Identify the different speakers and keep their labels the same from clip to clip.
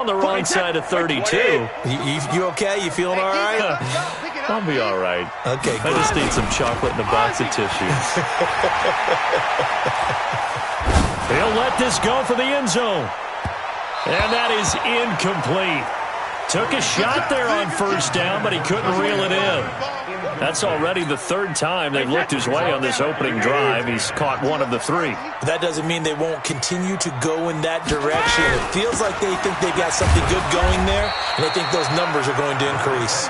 Speaker 1: On the wrong side of 32.
Speaker 2: You okay? You feeling all right?
Speaker 1: I'll be all right.
Speaker 2: Okay,
Speaker 1: I just need some chocolate and a box of tissues. He'll let this go for the end zone. And that is incomplete. Took a shot there on first down, but he couldn't reel it in. That's already the third time they've looked his way on this opening drive. He's caught one of the three.
Speaker 2: That doesn't mean they won't continue to go in that direction. It feels like they think they've got something good going there, and they think those numbers are going to increase.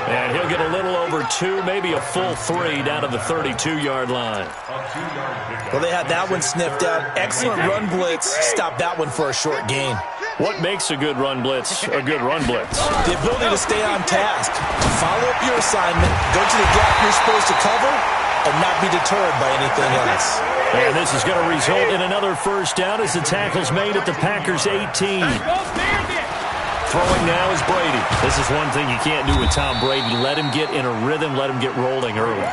Speaker 1: And he'll get a little over 2, maybe a full 3 down to the 32-yard line.
Speaker 2: Well, they had that one sniffed out. Excellent run blitz. Stop that one for a short gain.
Speaker 1: What makes a good run blitz a good run blitz?
Speaker 2: The ability to stay on task, to follow up your assignment, go to the gap you're supposed to cover, and not be deterred by anything else.
Speaker 1: And this is going to result in another first down as the tackle's made at the Packers' 18. Throwing now is Brady. This is one thing you can't do with Tom Brady. Let him get in a rhythm. Let him get rolling early.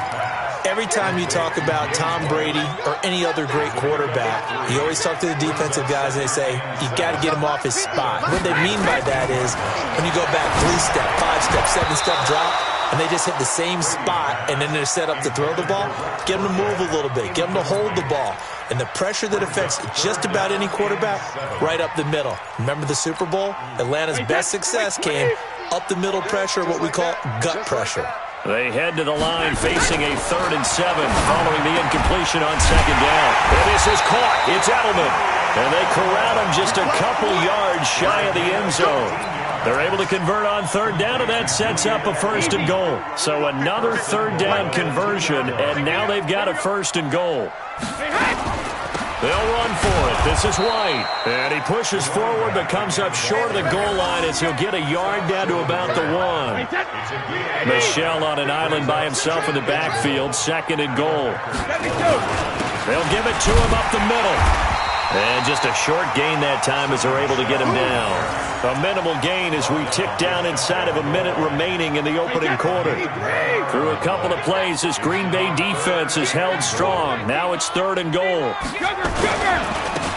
Speaker 2: Every time you talk about Tom Brady or any other great quarterback, you always talk to the defensive guys and they say, you got to get him off his spot. What they mean by that is when you go back 3-step, 5-step, 7-step drop, and they just hit the same spot and then they're set up to throw the ball, get them to move a little bit, get them to hold the ball. And the pressure that affects just about any quarterback, right up the middle. Remember the Super Bowl? Atlanta's best success came up the middle pressure, what we call gut pressure.
Speaker 1: They head to the line facing a 3rd and 7 following the incompletion on second down. And this is caught. It's Edelman. And they corral him just a couple yards shy of the end zone. They're able to convert on 3rd down, and that sets up a 1st and goal. So another 3rd down conversion, and now they've got a 1st and goal. They'll run for it. This is White. And he pushes forward but comes up short of the goal line as he'll get a yard down to about the 1. Michel on an island by himself in the backfield. 2nd and goal. They'll give it to him up the middle. And just a short gain that time as they're able to get him down. A minimal gain as we tick down inside of a minute remaining in the opening quarter. Through a couple of plays, this Green Bay defense is held strong. Now it's 3rd and goal.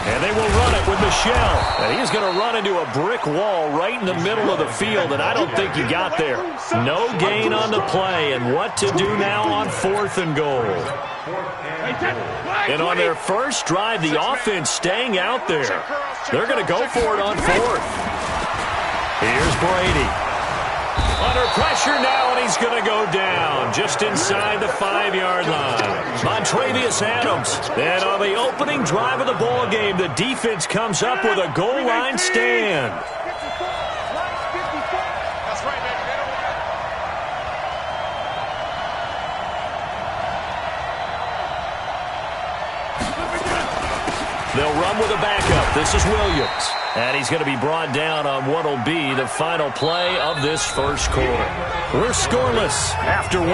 Speaker 1: And they will run it with Michel. And he's going to run into a brick wall right in the middle of the field, and I don't think he got there. No gain on the play, and what to do now on 4th and goal. And on their first drive, the offense staying out there. They're going to go for it on 4th. Here's Brady. Under pressure now, and he's going to go down just inside the 5-yard line. Montravius Adams. And on the opening drive of the ball game, the defense comes up with a goal line stand. They'll run with a backup. This is Williams. And he's going to be brought down on what will be the final play of this first quarter. We're scoreless after 1.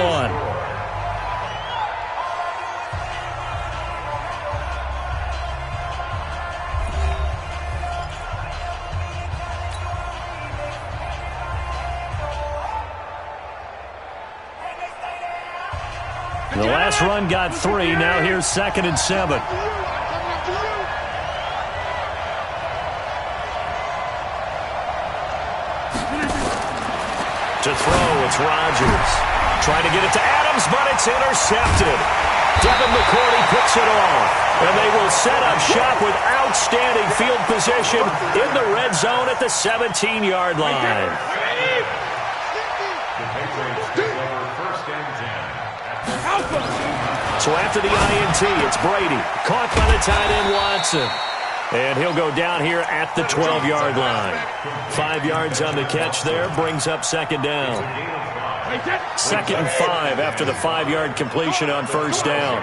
Speaker 1: The last run got 3. Now here's 2nd and 7. To throw, it's Rodgers. Trying to get it to Adams, but it's intercepted. Devin McCourty picks it off. And they will set up shop with outstanding field position in the red zone at the 17-yard line. So after the INT, it's Brady. Caught by the tight end Watson. And he'll go down here at the 12-yard line. 5 yards on the catch there, brings up 2nd down. 2nd and 5 after the 5-yard completion on 1st down.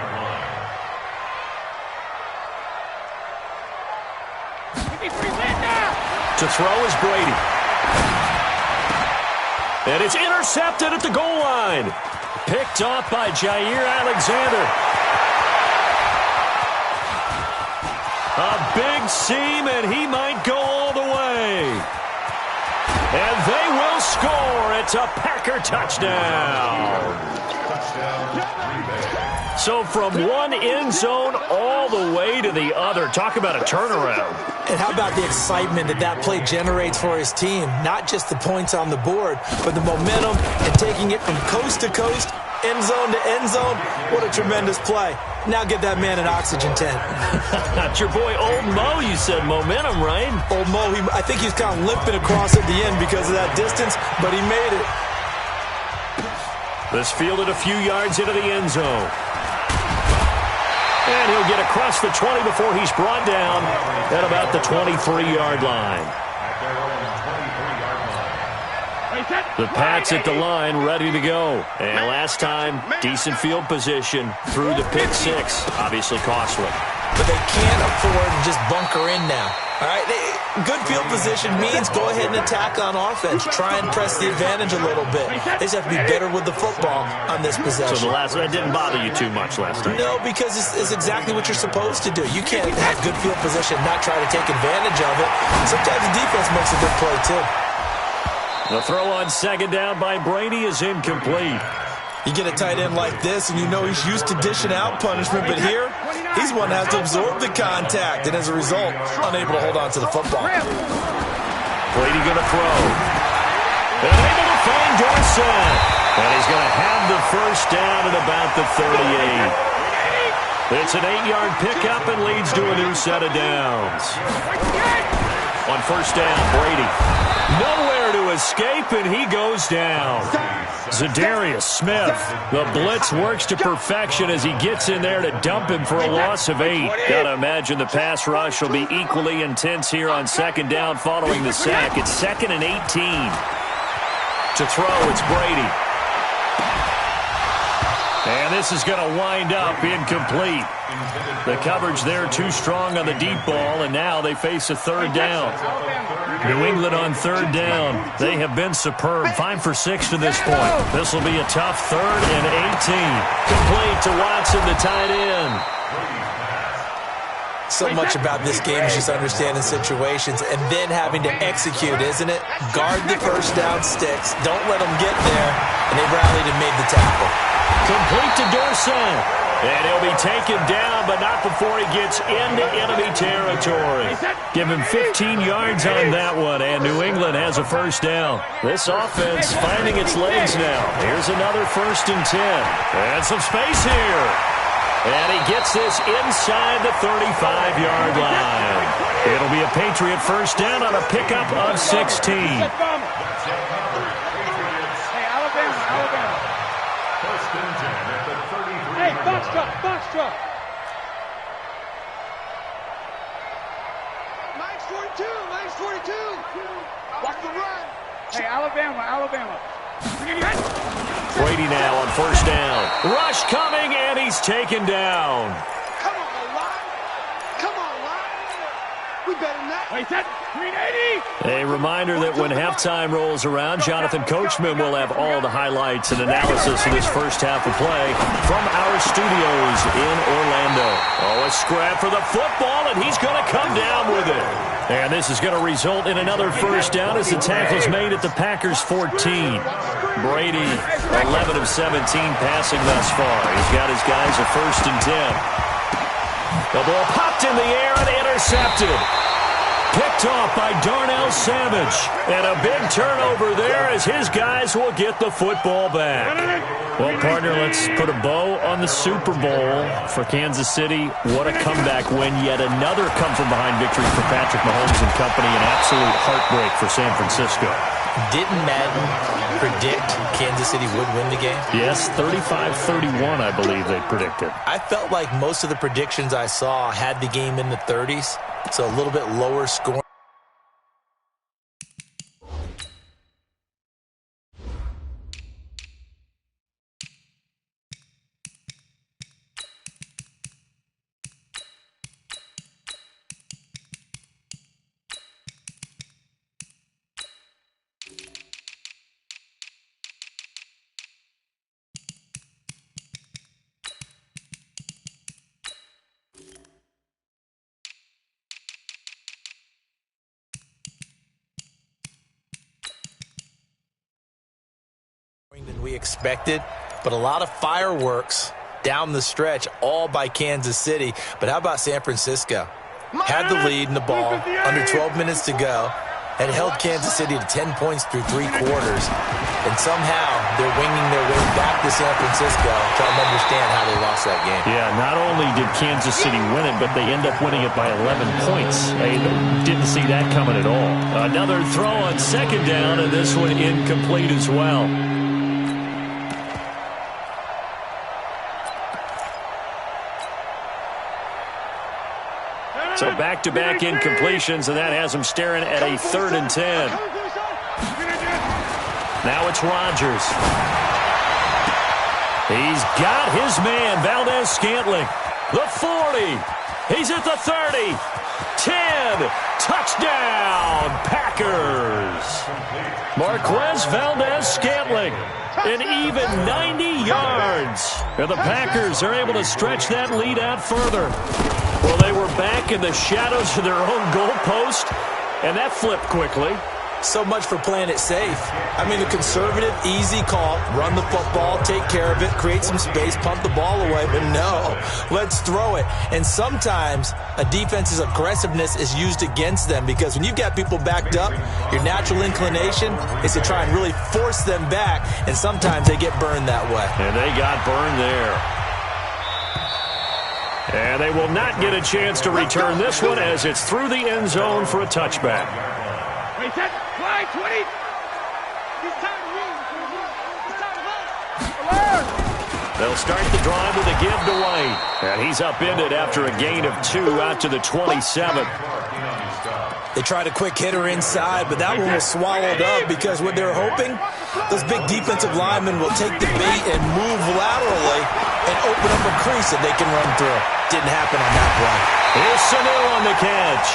Speaker 1: To throw is Brady. And it's intercepted at the goal line. Picked off by Jair Alexander. A big seam, and he might go all the way. And they will score. It's a Packer touchdown. So from one end zone all the way to the other. Talk about a turnaround.
Speaker 2: And how about the excitement that play generates for his team? Not just the points on the board, but the momentum and taking it from coast to coast, end zone to end zone. What a tremendous play. Now get that man an oxygen tent.
Speaker 1: That's your boy Old Mo, you said. Momentum, right?
Speaker 2: Old Mo, I think he was kind of limping across at the end because of that distance, but he made it.
Speaker 1: This fielded a few yards into the end zone. And he'll get across the 20 before he's brought down at about the 23-yard line. The Pats at the line, ready to go. And last time, decent field position through the pick six. Obviously costly.
Speaker 2: But they can't afford to just bunker in now. All right, good field position means go ahead and attack on offense. Try and press the advantage a little bit. They just have to be better with the football on this possession.
Speaker 1: So that didn't bother you too much last time?
Speaker 2: No, because it's exactly what you're supposed to do. You can't have good field position and not try to take advantage of it. Sometimes the defense makes a good play, too.
Speaker 1: The throw on second down by Brady is incomplete.
Speaker 2: You get a tight end like this, and you know he's used to dishing out punishment, but here, he's one that has to absorb the contact, and as a result, unable to hold on to the football.
Speaker 1: Brady going to throw. And able to find Dorsett. And he's going to have the first down at about the 38. It's an 8-yard pickup and leads to a new set of downs. On first down, Brady. Nowhere to escape, and he goes down. Zadarius Smith. The blitz works to perfection as he gets in there to dump him for a loss of 8. Gotta imagine the pass rush will be equally intense here on second down following the sack. It's 2nd and 18. To throw, it's Brady. And this is going to wind up incomplete. The coverage there too strong on the deep ball, and now they face a third down. New England on third down. They have been superb. 5 for 6 to this point. This will be a tough 3rd and 18. Complete to Watson, the tight end.
Speaker 2: So much about this game is just understanding situations and then having to execute, isn't it? Guard the first down sticks. Don't let them get there. And they rallied and made the tackle.
Speaker 1: Complete to Dorsett. And he'll be taken down, but not before he gets into enemy territory. Give him 15 yards on that one, and New England has a first down. This offense finding its legs now. Here's another 1st and 10. And some space here. And he gets this inside the 35-yard line. It'll be a Patriot first down on a pickup of 16.
Speaker 3: Hey, Alabama.
Speaker 4: First and 10 at the 33.
Speaker 3: Hey, box truck. Nice 42. Watch the run. Hey, Alabama.
Speaker 1: Brady now on first down. Rush coming, and he's taken down.
Speaker 3: Come on, line. We better not. Wait, that 380.
Speaker 1: A reminder that when halftime rolls around, Jonathan Coachman will have all the highlights and analysis of this first half of play from our studios in Orlando. Oh, a scrap for the football, and he's going to come down with it. And this is going to result in another first down as the tackle is made at the Packers' 14. Brady, 11 of 17 passing thus far. He's got his guys a 1st and 10. The ball popped in the air and intercepted. Picked off by Darnell Savage. And a big turnover there as his guys will get the football back. Well, partner, let's put a bow on the Super Bowl for Kansas City. What a comeback win. Yet another come-from-behind victory for Patrick Mahomes and company. An absolute heartbreak for San Francisco.
Speaker 2: Didn't Madden predict Kansas City would win the game?
Speaker 1: Yes, 35-31, I believe they predicted.
Speaker 2: I felt like most of the predictions I saw had the game in the 30s, so a little bit lower scoring. Than we expected, but a lot of fireworks down the stretch, all by Kansas City. But how about San Francisco? had the lead in the ball, under 12 minutes to go, had held Kansas City to 10 points through 3 quarters, and somehow they're winging their way back to San Francisco, trying to understand how they lost that game.
Speaker 1: Yeah, not only did Kansas City win it, but they end up winning it by 11 points. They didn't see that coming at all. Another throw on second down, and this one incomplete as well. So back-to-back incompletions, and that has them staring at a 3rd and 10. Now it's Rodgers. He's got his man, Valdez-Scantling. The 40. He's at the 30. 10. Touchdown, Packers. Marquez Valdez-Scantling. An even 90 yards. And the Packers are able to stretch that lead out further. Well, they were back in the shadows of their own goalpost, and that flipped quickly.
Speaker 2: So much for playing it safe. I mean, the conservative, easy call, run the football, take care of it, create some space, punt the ball away, but no, let's throw it. And sometimes a defense's aggressiveness is used against them because when you've got people backed up, your natural inclination is to try and really force them back, and sometimes they get burned that way.
Speaker 1: And they got burned there. And they will not get a chance to return this one as it's through the end zone for a touchback.
Speaker 3: Wait, set, fly, 20.
Speaker 1: They'll start the drive with a give to White. And he's upended after a gain of 2 out to the 27.
Speaker 2: They tried a quick hitter inside, but that one was swallowed up because what they're hoping, those big defensive linemen will take the bait and move laterally and open up a crease that they can run through. Didn't happen on that play.
Speaker 1: Here's Sanu on the catch.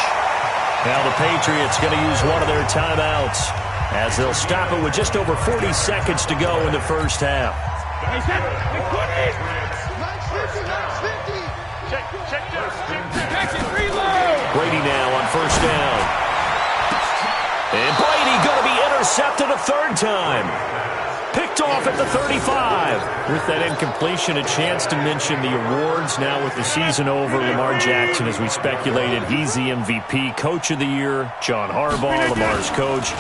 Speaker 1: Now the Patriots going to use one of their timeouts as they'll stop it with just over 40 seconds to go in the first half. Brady now on first down. And Brady going to be intercepted a 3rd time. Picked off at the 35. With that incompletion, a chance to mention the awards. Now with the season over, Lamar Jackson, as we speculated, he's the MVP, Coach of the Year. John Harbaugh, Lamar's coach.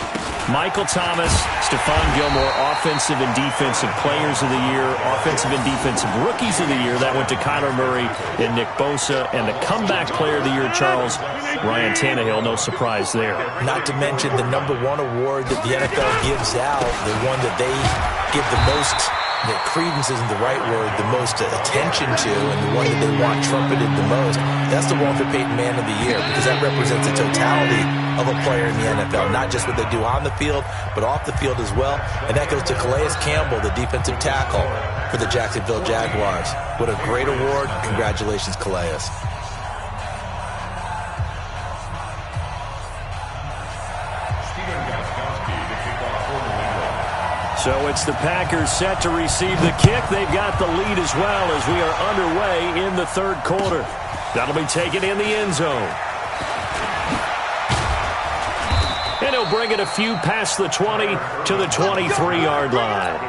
Speaker 1: Michael Thomas, Stephon Gilmore, Offensive and Defensive Players of the Year. Offensive and Defensive Rookies of the Year. That went to Kyler Murray and Nick Bosa. And the Comeback Player of the Year, Charles, Ryan Tannehill. No surprise there.
Speaker 2: Not to mention the #1 award that the NFL gives out, the one that they give the most, that credence isn't the right word, the most attention to, and the one that they want trumpeted the most. That's the Walter Payton Man of the Year, because that represents the totality of a player in the NFL, not just what they do on the field, but off the field as well. And that goes to Calais Campbell, the defensive tackle for the Jacksonville Jaguars. What a great award. Congratulations, Calais.
Speaker 1: So it's the Packers set to receive the kick. They've got the lead as well as we are underway in the 3rd quarter. That'll be taken in the end zone. And he'll bring it a few past the 20 to the 23-yard line.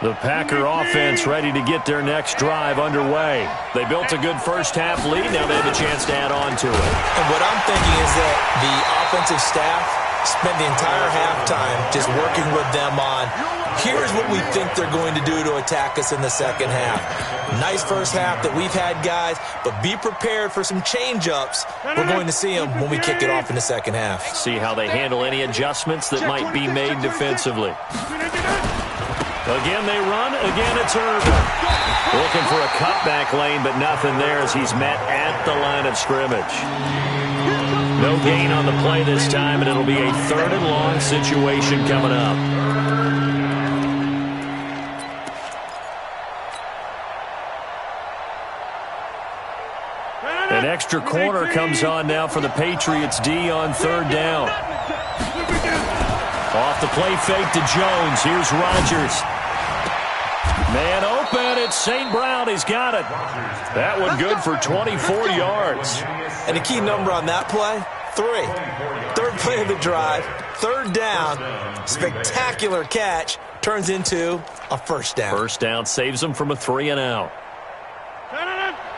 Speaker 1: The Packer offense ready to get their next drive underway. They built a good first half lead. Now they have a chance to add on to it.
Speaker 2: And what I'm thinking is that the offensive staff spent the entire halftime just working with them on, here's what we think they're going to do to attack us in the second half. Nice first half that we've had, guys, but be prepared for some change-ups. We're going to see them when we kick it off in the second half.
Speaker 1: See how they handle any adjustments that might be made defensively. Again, they run. Again, it's Irvin. Looking for a cutback lane, but nothing there as he's met at the line of scrimmage. No gain on the play this time, and it'll be a 3rd and long situation coming up. An extra corner comes on now for the Patriots D on 3rd down. Off the play fake to Jones. Here's Rodgers. Man open, it's St. Brown. He's got it. That one good for 24 yards.
Speaker 2: And the key number on that play, 3. 3rd play of the drive, third down, spectacular catch, turns into a first down.
Speaker 1: First down saves them from a 3-and-out.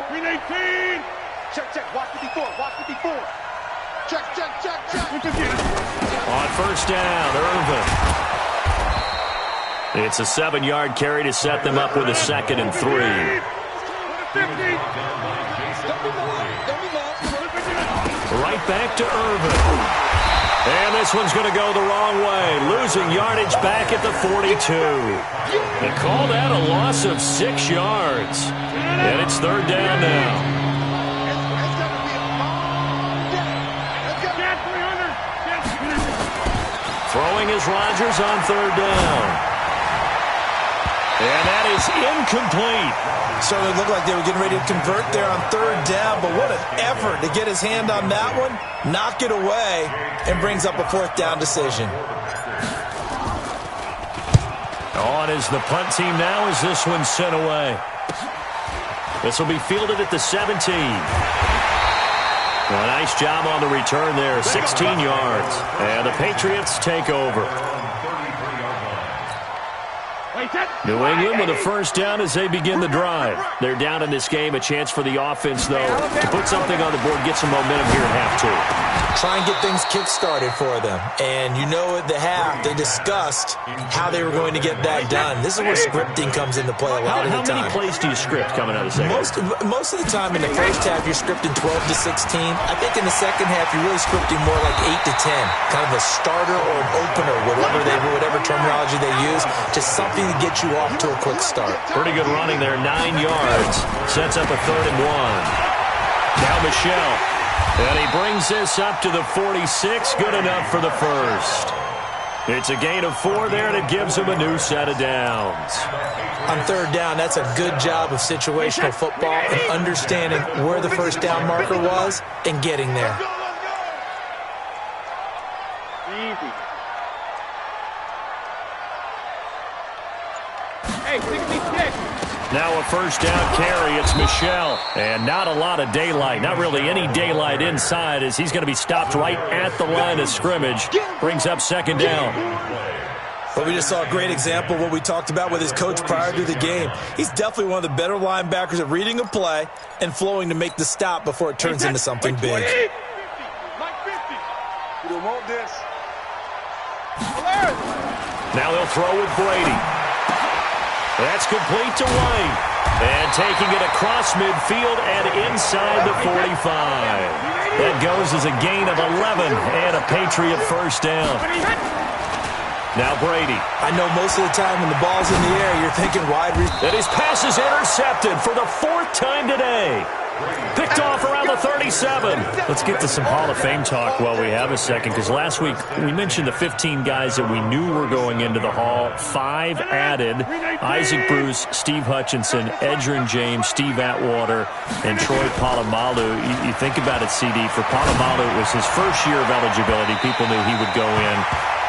Speaker 3: Green 18. Check. Watch 54. Check.
Speaker 1: On first down, Irvin. It's a 7-yard carry to set them up with a 2nd and 3. Right back to Irvin. And this one's going to go the wrong way. Losing yardage back at the 42. They call that a loss of 6 yards. And it's third down now. Throwing is Rodgers on third down. And that is incomplete.
Speaker 2: Certainly looked like they were getting ready to convert there on third down, but what an effort to get his hand on that one, knock it away, and brings up a fourth down decision.
Speaker 1: On is the punt team now as this one's sent away. This will be fielded at the 17. Well, nice job on the return there, 16 yards. And the Patriots take over. New England with a first down as they begin the drive. They're down in this game. A chance for the offense, though, to put something on the board, get some momentum here at half 2.
Speaker 2: Try and get things kick-started for them. And you know at the half, they discussed how they were going to get that done. This is where scripting comes into play a lot of the time.
Speaker 1: How many plays do you script coming out of the second?
Speaker 2: Most of the time in the first half, you're scripting 12 to 16. I think in the second half, you're really scripting more like 8 to 10. Kind of a starter or an opener, whatever terminology they use, just something to get you off to a quick start.
Speaker 1: Pretty good running there, 9 yards. Sets up a 3rd and 1. Now Michelle. And he brings this up to the 46. Good enough for the first. It's a gain of 4 there, and it gives him a new set of downs.
Speaker 2: On third down, that's a good job of situational football and understanding where the first down marker was and getting there.
Speaker 3: Easy. Hey, 66.
Speaker 1: Now a first down carry. It's Michelle. And not a lot of daylight. Not really any daylight inside as he's going to be stopped right at the line of scrimmage. Brings up 2nd down.
Speaker 2: But we just saw a great example of what we talked about with his coach prior to the game. He's definitely one of the better linebackers at reading a play and flowing to make the stop before it turns into something big.
Speaker 3: Like 50. You don't want this.
Speaker 1: Now they'll throw with Brady. That's complete to White. And taking it across midfield and inside the 45. That goes as a gain of 11 and a Patriot first down. Now Brady.
Speaker 2: I know most of the time when the ball's in the air, you're thinking wide receiver.
Speaker 1: And his pass is intercepted for the 4th time today. Picked off around the 37. Let's get to some Hall of Fame talk while we have a second, because last week we mentioned the 15 guys that we knew were going into the Hall. 5 added: Isaac Bruce, Steve Hutchinson, Edgerrin James, Steve Atwater, and Troy Polamalu. You think about it, CD. For Polamalu, it was his first year of eligibility. People knew he would go in.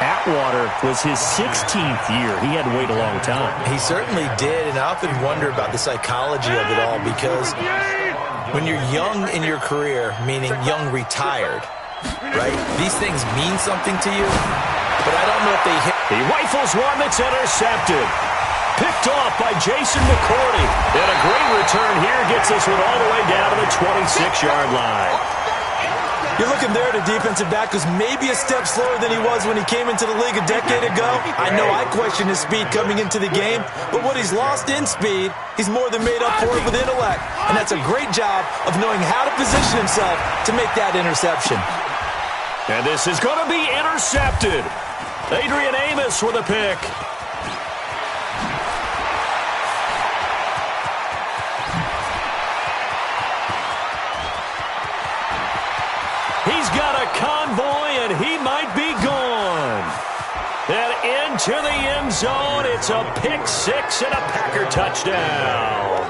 Speaker 1: Atwater was his 16th year. He had to wait a long time.
Speaker 2: He certainly did, and I often wonder about the psychology of it all, because when you're young in your career, meaning young retired, right, these things mean something to you, but I don't know if they hit.
Speaker 1: He rifles one that's intercepted. Picked off by Jason McCourty. And a great return here gets this one all the way down to the 26-yard line.
Speaker 2: You're looking there at a defensive back who's maybe a step slower than he was when he came into the league a decade ago. I know I questioned his speed coming into the game, but what he's lost in speed, he's more than made up for it with intellect. And that's a great job of knowing how to position himself to make that interception.
Speaker 1: And this is going to be intercepted. Adrian Amos with a pick. He's got a convoy, and he might be gone. And into the end zone, it's a pick 6 and a Packer touchdown.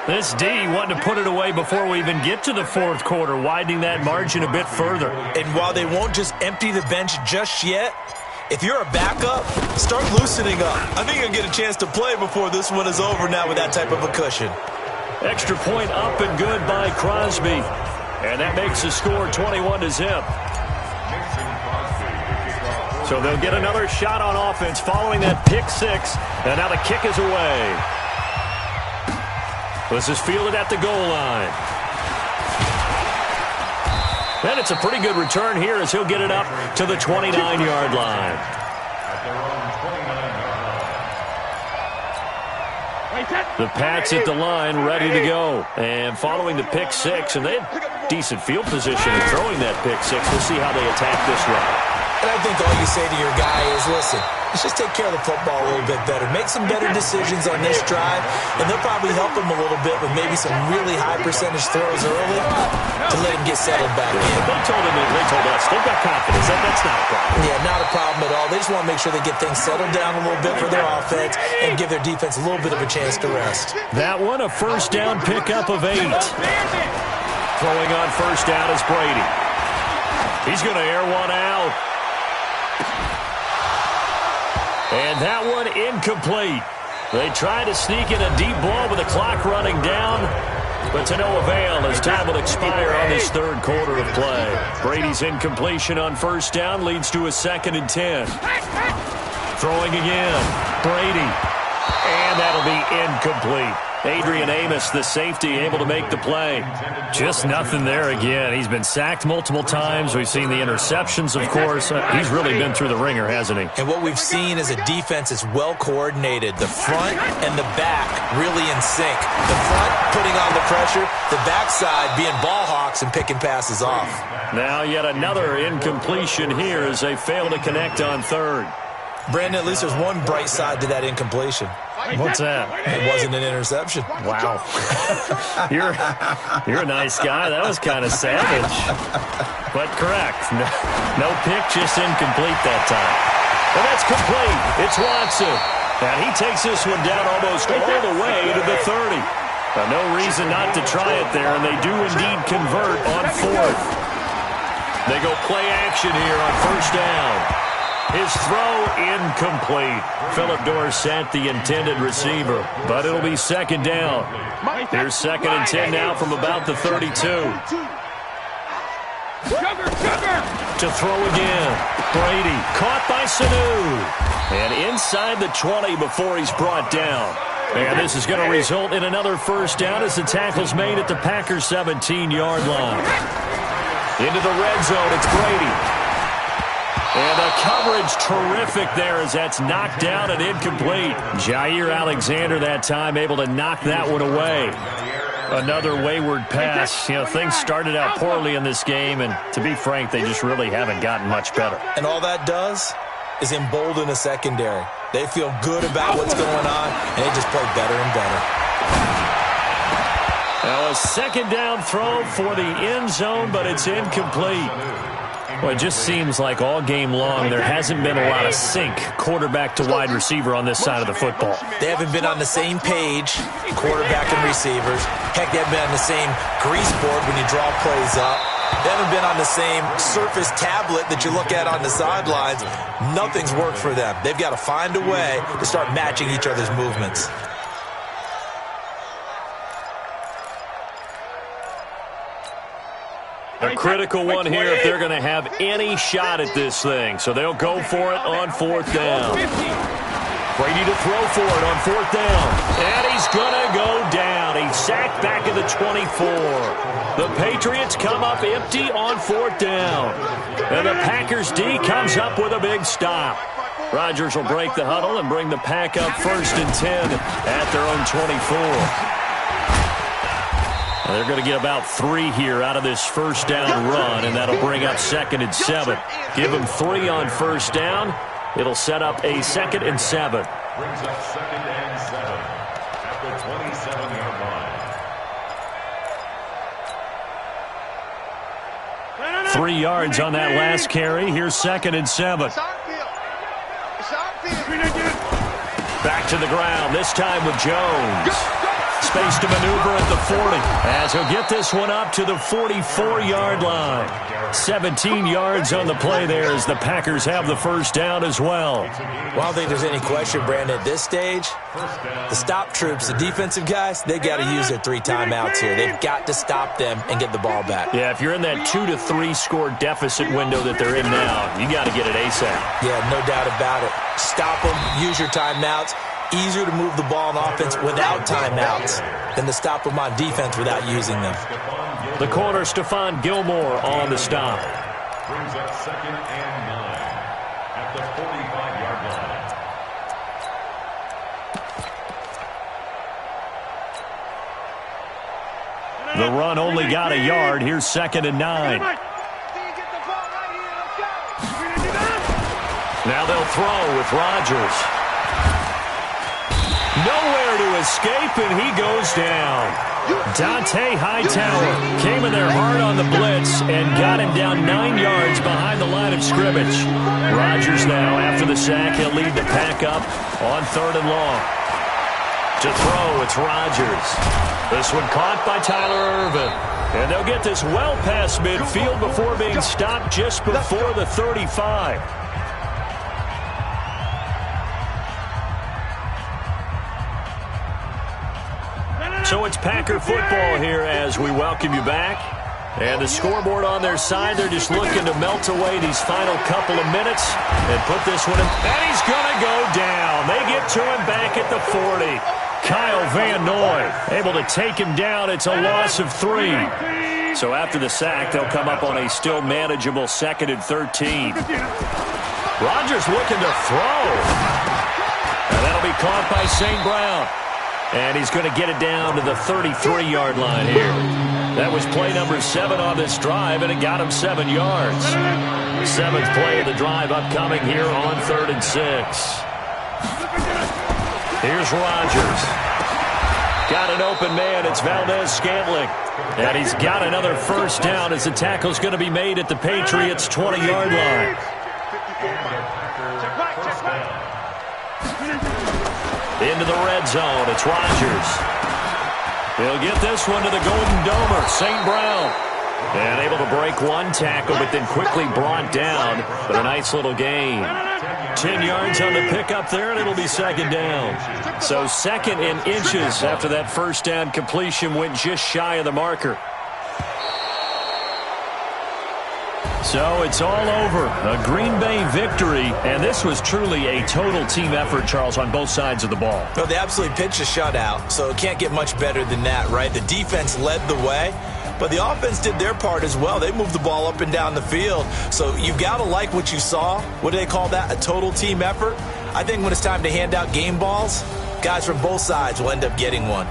Speaker 1: This D wanted to put it away before we even get to the 4th quarter, widening that margin a bit further.
Speaker 2: And while they won't just empty the bench just yet, if you're a backup, start loosening up. I think you'll get a chance to play before this one is over now with that type of a cushion.
Speaker 1: Extra point up and good by Crosby. And that makes the score 21-0. So they'll get another shot on offense following that pick six. And now the kick is away. This is fielded at the goal line. And it's a pretty good return here as he'll get it up to the 29-yard line. The Pats at the line, ready to go. And following the pick six, and they have decent field position in throwing that pick six. We'll see how they attack this run.
Speaker 2: And I think all you say to your guy is, listen, let's just take care of the football a little bit better. Make some better decisions on this drive, and they'll probably help him a little bit with maybe some really high percentage throws early to let him get settled back in.
Speaker 1: They told us they've got confidence. That's not a problem.
Speaker 2: Yeah, not a problem at all. They just want to make sure they get things settled down a little bit for their offense and give their defense a little bit of a chance to rest.
Speaker 1: That one, a first down pickup of 8. Throwing on first down is Brady. He's going to air one out. And that one incomplete. They try to sneak in a deep ball with the clock running down, but to no avail as time will expire on this third quarter of play. Brady's incompletion on first down leads to a 2nd and 10. Throwing again. Brady. And that'll be incomplete. Adrian Amos, the safety, able to make the play. Just nothing there again. He's been sacked multiple times. We've seen the interceptions, of course. He's really been through the ringer, hasn't he?
Speaker 2: And what we've seen is a defense that's well coordinated. The front and the back really in sync. The front putting on the pressure, the backside being ball hawks and picking passes off.
Speaker 1: Now yet another incompletion here as they fail to connect on third.
Speaker 2: Brandon, at least there's one bright side to that incompletion.
Speaker 1: What's that?
Speaker 2: It wasn't an interception.
Speaker 1: Wow. You're a nice guy. That was kind of savage. But correct. No pick, just incomplete that time. And that's complete. It's Watson. And he takes this one down almost all the way to the 30. No reason not to try it there, and they do indeed convert on 4th. They go play action here on first down. His throw incomplete. Philip Dorsett, the intended receiver. But it'll be 2nd down. Here's 2nd and 10 now from about the 32. To throw again. Brady caught by Sanu. And inside the 20 before he's brought down. And this is going to result in another first down as the tackle's made at the Packers' 17-yard line. Into the red zone, it's Brady. And the coverage terrific there as that's knocked down and incomplete. Jair Alexander that time able to knock that one away. Another wayward pass. You know, things started out poorly in this game, and to be frank, they just really haven't gotten much better.
Speaker 2: And all that does is embolden a secondary. They feel good about what's going on, and they just play better and better.
Speaker 1: Now a 2nd down throw for the end zone, but it's incomplete. Well, it just seems like all game long there hasn't been a lot of sync quarterback to wide receiver on this side of the football.
Speaker 2: They haven't been on the same page, quarterback and receivers. Heck, they haven't been on the same grease board when you draw plays up. They haven't been on the same surface tablet that you look at on the sidelines. Nothing's worked for them. They've got to find a way to start matching each other's movements.
Speaker 1: A critical one here if they're going to have any shot at this thing. So they'll go for it on 4th down. Brady to throw for it on 4th down. And he's going to go down. He's sacked back at the 24. The Patriots come up empty on 4th down. And the Packers D comes up with a big stop. Rodgers will break the huddle and bring the Pack up 1st and 10 at their own 24. They're going to get about 3 here out of this first down run, and that'll bring up 2nd and 7. Give them 3 on first down. It'll set up a 2nd and 7.
Speaker 4: Brings up 2nd and 7 at the 27-yard line.
Speaker 1: 3 yards on that last carry. Here's 2nd and 7. Back to the ground, this time with Jones. Space to maneuver at the 40 as he'll get this one up to the 44-yard line. 17 yards on the play there as the Packers have the first down as well.
Speaker 2: Well, I don't think there's any question, Brandon, at this stage, the stop troops, the defensive guys, they got to use their 3 timeouts here. They've got to stop them and get the ball back.
Speaker 1: Yeah, if you're in that 2 to 3 score deficit window that they're in now, you got to get it ASAP.
Speaker 2: Yeah, no doubt about it. Stop them, use your timeouts. Easier to move the ball on offense without timeouts than to stop them on defense without using them.
Speaker 1: The corner, Stephon Gilmore, on the stop.
Speaker 4: Brings up 2nd and 9 at the 45-yard line.
Speaker 1: The run only got a yard. Here's 2nd and 9. Now they'll throw with Rodgers. Nowhere to escape, and he goes down. Dante Hightower came in there hard on the blitz and got him down 9 yards behind the line of scrimmage. Rodgers now, after the sack, he'll lead the pack up on 3rd and long. To throw, it's Rodgers. This one caught by Tyler Ervin. And they'll get this well past midfield before being stopped just before the 35. So it's Packer football here as we welcome you back. And the scoreboard on their side, they're just looking to melt away these final couple of minutes and put this one in. And he's going to go down. They get to him back at the 40. Kyle Van Noy able to take him down. It's a loss of 3. So after the sack, they'll come up on a still manageable 2nd and 13. Rodgers looking to throw. And that'll be caught by St. Brown. And he's going to get it down to the 33-yard line here. That was play number 7 on this drive, and it got him 7 yards. 7th play of the drive upcoming here on 3rd and 6. Here's Rodgers. Got an open man. It's Valdez-Scantling. And he's got another first down as the tackle's going to be made at the Patriots' 20-yard line. Into the red zone. It's Rodgers. He'll get this one to the Golden Domer, St. Brown. And able to break one tackle, but then quickly brought down. But a nice little gain. 10 yards on the pickup there, and it'll be 2nd down. So 2nd in inches after that first down completion went just shy of the marker. So it's all over. A Green Bay victory, and this was truly a total team effort, Charles, on both sides of the ball.
Speaker 2: Well, they absolutely pitched a shutout, so it can't get much better than that, right? The defense led the way, but the offense did their part as well. They moved the ball up and down the field, so you've got to like what you saw. What do they call that? A total team effort? I think when it's time to hand out game balls, guys from both sides will end up getting one.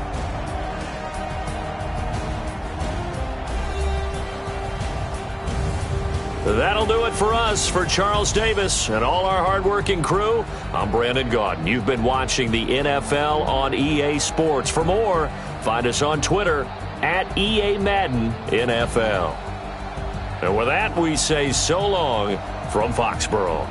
Speaker 1: That'll do it for us. For Charles Davis and all our hardworking crew, I'm Brandon Gaudin. You've been watching the NFL on EA Sports. For more, find us on Twitter at EA Madden NFL. And with that, we say so long from Foxborough.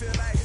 Speaker 5: feel like